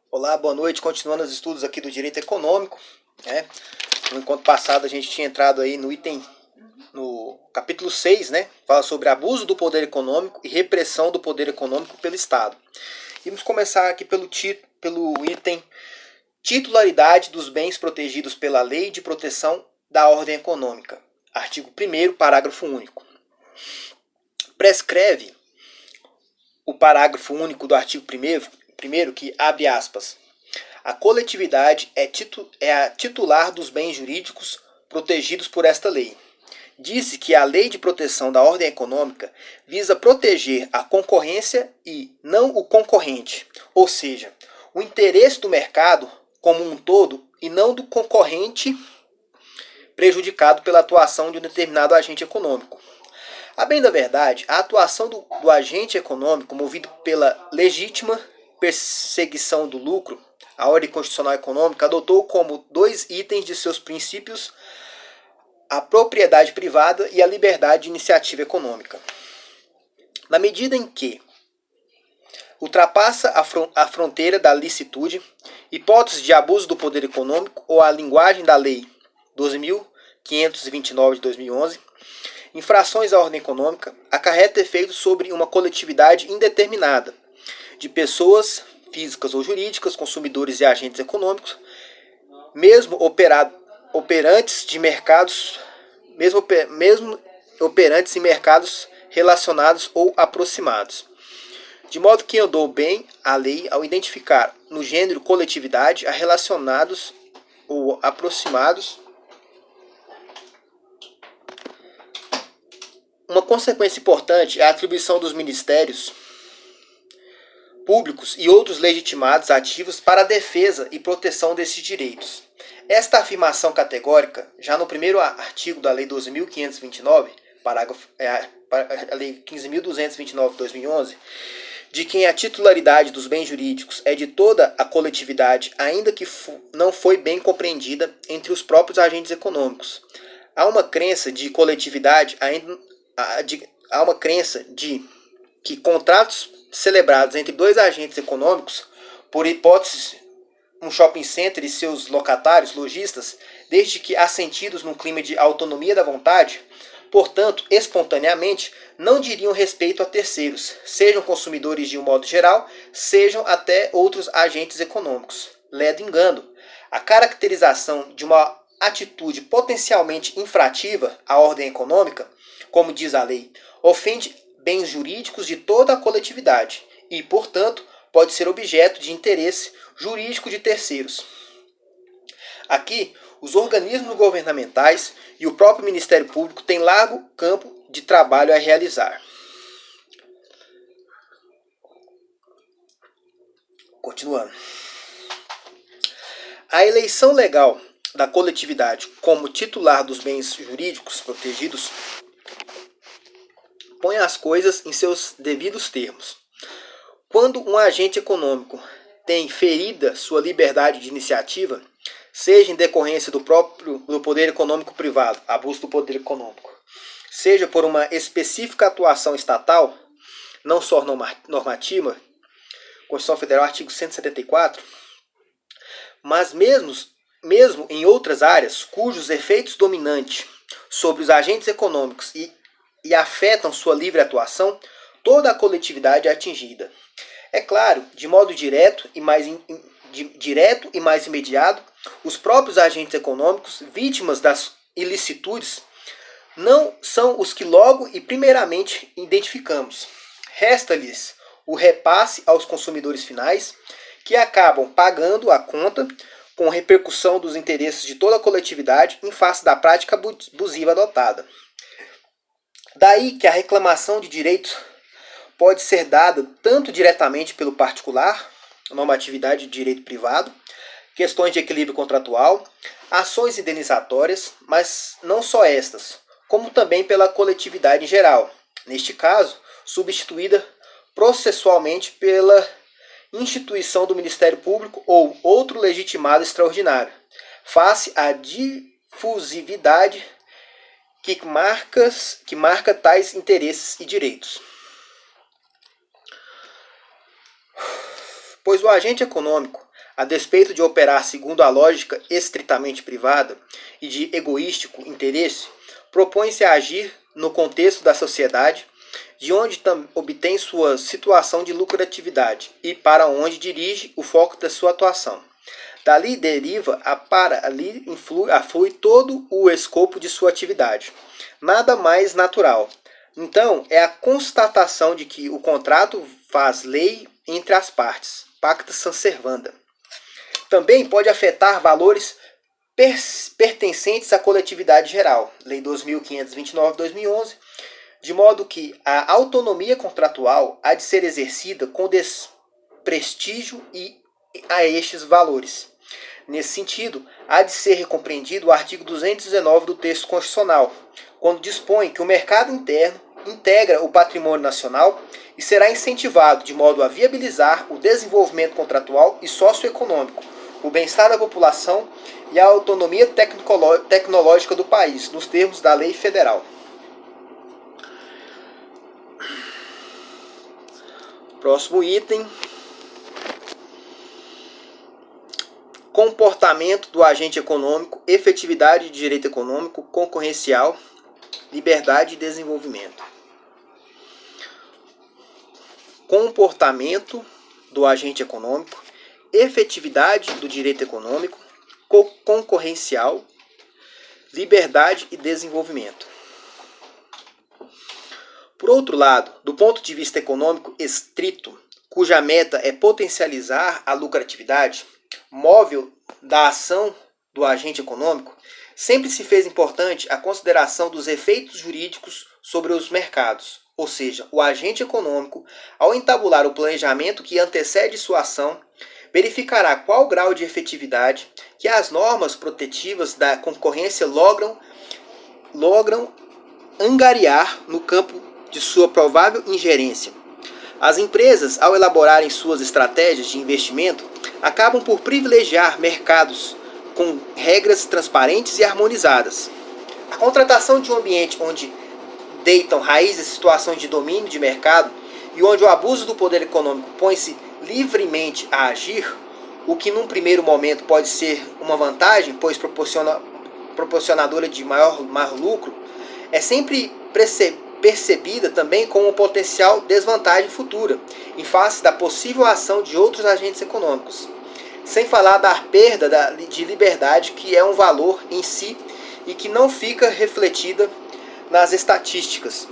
Olá, boa noite. Continuando os estudos aqui do direito econômico, né? No encontro passado a gente tinha entrado aí no capítulo 6, né? Fala sobre abuso do poder econômico e repressão do poder econômico pelo Estado. E vamos começar aqui pelo item titularidade dos bens protegidos pela Lei de Proteção da Ordem Econômica. Artigo 1º, parágrafo único. Prescreve o parágrafo único do artigo 1º que abre aspas. A coletividade é a titular dos bens jurídicos protegidos por esta lei. Disse que a Lei de Proteção da Ordem Econômica visa proteger a concorrência e não o concorrente, ou seja, o interesse do mercado como um todo e não do concorrente prejudicado pela atuação de um determinado agente econômico. A bem da verdade, a atuação do agente econômico movido pela legítima perseguição do lucro, a ordem constitucional econômica adotou como dois itens de seus princípios a propriedade privada e a liberdade de iniciativa econômica. Na medida em que ultrapassa a fronteira da licitude, hipótese de abuso do poder econômico ou a linguagem da Lei 12.529 de 2011, infrações à ordem econômica, acarreta efeitos sobre uma coletividade indeterminada de pessoas físicas ou jurídicas, consumidores e agentes econômicos, mesmo operantes de mercados, mesmo operantes em mercados relacionados ou aproximados. De modo que andou bem a lei ao identificar no gênero coletividade a relacionados ou aproximados. Uma consequência importante é a atribuição dos ministérios públicos e outros legitimados ativos para a defesa e proteção desses direitos. Esta afirmação categórica, já no primeiro artigo da Lei 12.529, a Lei 15.229 de 2011, de quem a titularidade dos bens jurídicos é de toda a coletividade, ainda que não foi bem compreendida entre os próprios agentes econômicos. Há uma crença de coletividade há uma crença de que contratos celebrados entre dois agentes econômicos, por hipótese um shopping center e seus locatários, lojistas, desde que assentidos num clima de autonomia da vontade, portanto, espontaneamente, não diriam respeito a terceiros, sejam consumidores de um modo geral, sejam até outros agentes econômicos. Ledo engano. A caracterização de uma atitude potencialmente infrativa à ordem econômica, como diz a lei, ofende bens jurídicos de toda a coletividade e, portanto, pode ser objeto de interesse jurídico de terceiros. Aqui, os organismos governamentais e o próprio Ministério Público têm largo campo de trabalho a realizar. Continuando. A eleição legal da coletividade como titular dos bens jurídicos protegidos põe as coisas em seus devidos termos. Quando um agente econômico tem ferida sua liberdade de iniciativa, seja em decorrência do poder econômico privado, abuso do poder econômico, seja por uma específica atuação estatal, não só normativa, Constituição Federal, artigo 174, mas mesmo em outras áreas cujos efeitos dominantes sobre os agentes econômicos e afetam sua livre atuação, toda a coletividade é atingida. É claro, de modo direto e mais imediato, os próprios agentes econômicos, vítimas das ilicitudes, não são os que logo e primeiramente identificamos. Resta-lhes o repasse aos consumidores finais, que acabam pagando a conta com repercussão dos interesses de toda a coletividade em face da prática abusiva adotada. Daí que a reclamação de direitos pode ser dada tanto diretamente pelo particular, normatividade de direito privado, questões de equilíbrio contratual, ações indenizatórias, mas não só estas, como também pela coletividade em geral, neste caso, substituída processualmente pela instituição do Ministério Público ou outro legitimado extraordinário, face à difusividade que marca tais interesses e direitos. Pois o agente econômico, a despeito de operar segundo a lógica estritamente privada e de egoístico interesse, propõe-se a agir no contexto da sociedade, de onde obtém sua situação de lucratividade e para onde dirige o foco da sua atuação. Dali deriva ali flui todo o escopo de sua atividade. Nada mais natural. Então, é a constatação de que o contrato faz lei entre as partes, pacta sunt servanda. Também pode afetar valores pertencentes à coletividade geral, Lei 2529/2011, de modo que a autonomia contratual há de ser exercida com desprestígio a estes valores. Nesse sentido, há de ser compreendido o artigo 219 do texto constitucional, quando dispõe que o mercado interno integra o patrimônio nacional e será incentivado de modo a viabilizar o desenvolvimento contratual e socioeconômico, o bem-estar da população e a autonomia tecnológica do país, nos termos da lei federal. Próximo item. Comportamento do agente econômico, efetividade de direito econômico, concorrencial, liberdade e desenvolvimento. Comportamento do agente econômico, efetividade do direito econômico, concorrencial, liberdade e desenvolvimento. Por outro lado, do ponto de vista econômico estrito, cuja meta é potencializar a lucratividade, móvel da ação do agente econômico, sempre se fez importante a consideração dos efeitos jurídicos sobre os mercados, ou seja, o agente econômico, ao entabular o planejamento que antecede sua ação, verificará qual grau de efetividade que as normas protetivas da concorrência logram angariar no campo de sua provável ingerência. As empresas, ao elaborarem suas estratégias de investimento, acabam por privilegiar mercados com regras transparentes e harmonizadas. A contratação de um ambiente onde deitam raízes situações de domínio de mercado e onde o abuso do poder econômico põe-se livremente a agir, o que num primeiro momento pode ser uma vantagem, pois proporcionadora de maior lucro, é sempre percebida também como potencial desvantagem futura, em face da possível ação de outros agentes econômicos. Sem falar da perda de liberdade, que é um valor em si e que não fica refletida nas estatísticas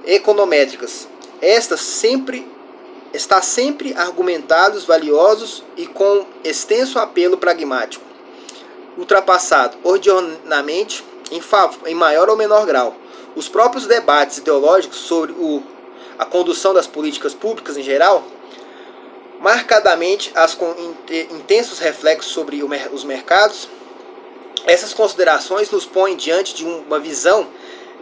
econométricas. Está sempre argumentados valiosos e com extenso apelo pragmático, ultrapassado ordinariamente em maior ou menor grau. Os próprios debates ideológicos sobre a condução das políticas públicas em geral, marcadamente com intensos reflexos sobre os mercados, essas considerações nos põem diante de uma visão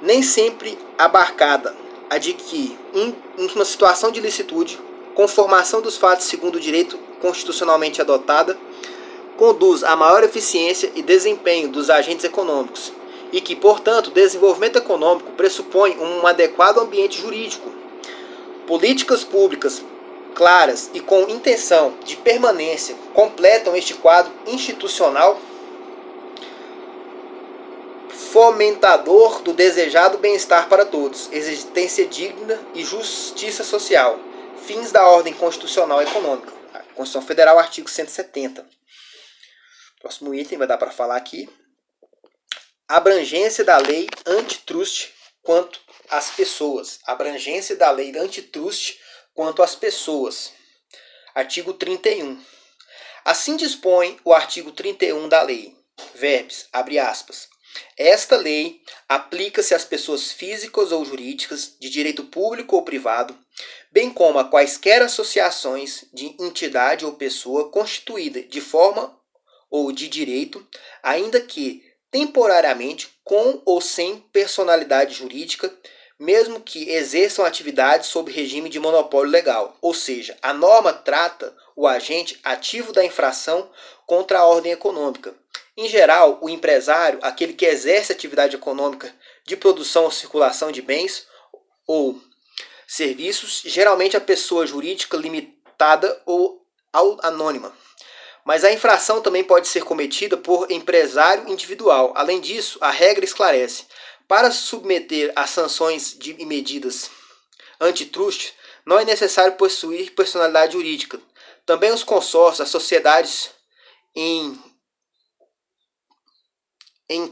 nem sempre abarcada, a de que, em uma situação de licitude, conformação dos fatos segundo o direito constitucionalmente adotada, conduz a maior eficiência e desempenho dos agentes econômicos, e que, portanto, o desenvolvimento econômico pressupõe um adequado ambiente jurídico. Políticas públicas claras e com intenção de permanência completam este quadro institucional fomentador do desejado bem-estar para todos, existência digna e justiça social, fins da ordem constitucional e econômica. A Constituição Federal, artigo 170. Próximo item, vai dar para falar aqui. Abrangência da lei antitrust quanto às pessoas. Abrangência da lei antitrust quanto às pessoas. Artigo 31. Assim dispõe o artigo 31 da lei. Verbes, abre aspas. Esta lei aplica-se às pessoas físicas ou jurídicas de direito público ou privado, bem como a quaisquer associações de entidade ou pessoa constituída de forma ou de direito, ainda que temporariamente com ou sem personalidade jurídica, mesmo que exerçam atividades sob regime de monopólio legal. Ou seja, a norma trata o agente ativo da infração contra a ordem econômica. Em geral, o empresário, aquele que exerce atividade econômica de produção ou circulação de bens ou serviços, geralmente a pessoa jurídica limitada ou anônima. Mas a infração também pode ser cometida por empresário individual. Além disso, a regra esclarece: para se submeter a sanções e medidas antitrust, não é necessário possuir personalidade jurídica. Também os consórcios, as sociedades em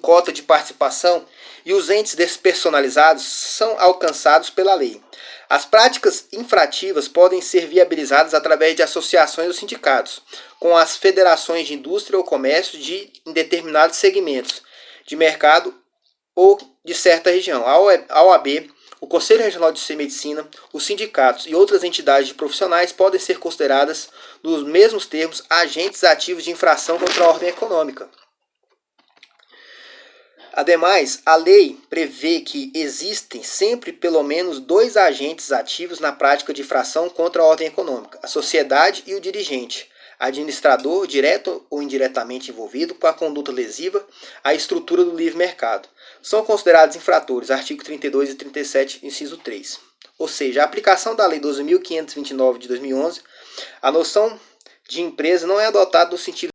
cota de participação e os entes despersonalizados são alcançados pela lei. As práticas infrativas podem ser viabilizadas através de associações ou sindicatos, com as federações de indústria ou comércio em determinados segmentos de mercado ou de certa região. A OAB, o Conselho Regional de Medicina, os sindicatos e outras entidades de profissionais podem ser consideradas, nos mesmos termos, agentes ativos de infração contra a ordem econômica. Ademais, a lei prevê que existem sempre pelo menos 2 agentes ativos na prática de infração contra a ordem econômica: a sociedade e o dirigente, administrador, direto ou indiretamente envolvido com a conduta lesiva à estrutura do livre mercado. São considerados infratores, artigo 32 e 37, inciso 3. Ou seja, a aplicação da Lei 12.529 de 2011, a noção de empresa não é adotada no sentido